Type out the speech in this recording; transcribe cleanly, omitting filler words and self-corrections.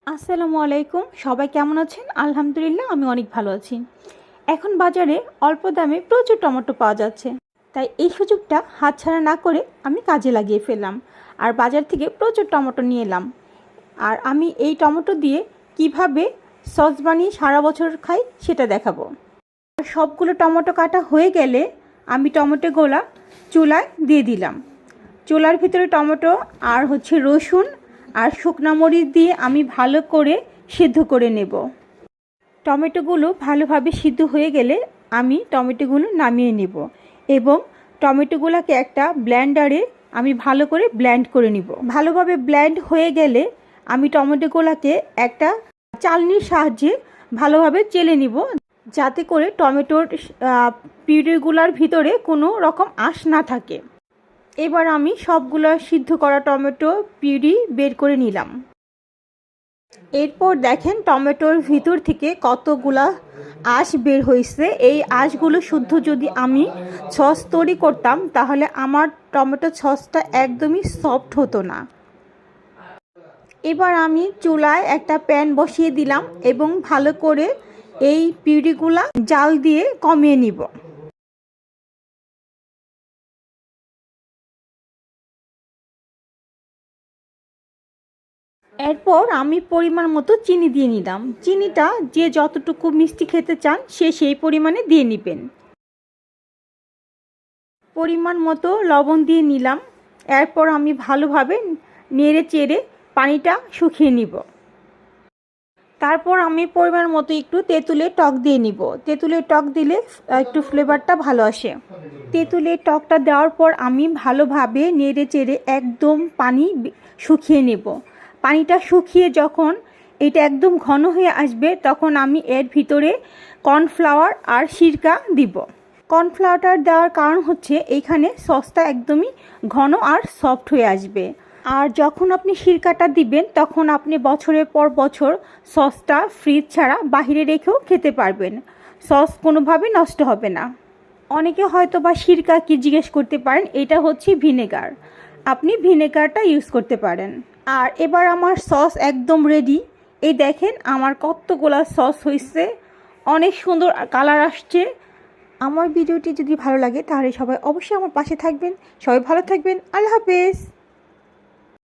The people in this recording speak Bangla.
আসসালামু আলাইকুম। সবাই কেমন আছেন? আলহামদুলিল্লাহ আমি অনেক ভালো আছি। এখন বাজারে অল্প দামে প্রচুর টমেটো পাওয়া যাচ্ছে, তাই এই সুযোগটা হাতছাড়া না করে আমি কাজে লাগিয়ে ফেললাম আর বাজার থেকে প্রচুর টমেটো নিয়ে এলাম। আর আমি এই টমেটো দিয়ে কিভাবে সস বানিয়ে সারা বছর খাই সেটা দেখাবো। আর সবগুলো টমেটো কাটা হয়ে গেলে আমি টমেটোগুলো চুলায় দিয়ে দিলাম। চুলার ভিতরে টমেটো আর রসুন আর শুকনো মরিচ দিয়ে আমি ভালো করে সিদ্ধ করে নেব। টমেটোগুলো ভালোভাবে সিদ্ধ হয়ে গেলে আমি টমেটোগুলো নামিয়ে নেব এবং টমেটোগুলোকে একটা ব্লেন্ডারে আমি ভালো করে ব্লেন্ড করে নিব। ভালোভাবে ব্লেন্ড হয়ে গেলে আমি টমেটোগুলোকে একটা চালনির সাহায্যে ভালোভাবে চেলে নিব, যাতে করে টমেটোর পিউরিগুলোর ভিতরে কোনো রকম আঁশ না থাকে। এবার আমি সবগুলো সিদ্ধ করা টমেটো পিউরি বের করে নিলাম। এরপর দেখেন টমেটোর ভিতর থেকে কতগুলা আঁশ বের হয়েছে। এই আঁশগুলো শুদ্ধ যদি আমি সস তৈরি করতাম তাহলে আমার টমেটো সসটা একদমই সফট হতো না। এবার আমি চুলায় একটা প্যান বসিয়ে দিলাম এবং ভালো করে এই পিউরিগুলা জাল দিয়ে কমিয়ে নিব। এরপর আমি পরিমাণ মতো চিনি দিয়ে নিলাম। চিনিটা যে যতটুকু মিষ্টি খেতে চান সে সেই পরিমাণে দিয়ে নেবেন। পরিমাণ মতো লবণ দিয়ে নিলাম। এরপর আমি ভালোভাবে নেড়ে চেড়ে পানিটা শুকিয়ে নিব। তারপর আমি পরিমাণ মতো একটু তেঁতুলের টক দিয়ে নিব। তেঁতুলের টক দিলে একটু ফ্লেভারটা ভালো আসে। তেঁতুলের টকটা দেওয়ার পর আমি ভালোভাবে নেড়ে চেড়ে একদম পানি শুকিয়ে নেব। পানিটা শুকিয়ে যখন এটা একদম ঘন হয়ে আসবে তখন আমি এর ভিতরে কর্নফ্লাওয়ার আর সিরকা দিব। কর্নফ্লাওয়ারটা দেওয়ার কারণ এইখানে সসটা একদমই ঘন আর সফট হয়ে আসবে। আর যখন আপনি সিরকাটা দিবেন তখন আপনি বছরের পর বছর সসটা ফ্রিজ ছাড়া বাহিরে রেখেও খেতে পারবেন। সস কোনোভাবে নষ্ট হবে না। অনেকে হয়তো বা সিরকা কি জিজ্ঞেস করতে পারেন, এটা ভিনেগার। আপনি ভিনেগারটা ইউজ করতে পারেন। আর এবার আমার সস একদম রেডি। এই দেখেন আমার কতগুলা সস হয়েছে, অনেক সুন্দর কালার আসছে। আমার ভিডিওটি যদি ভালো লাগে তাহলে সবাই অবশ্যই আমার পাশে থাকবেন। সবাই ভালো থাকবেন। আল্লাহ হাফেজ।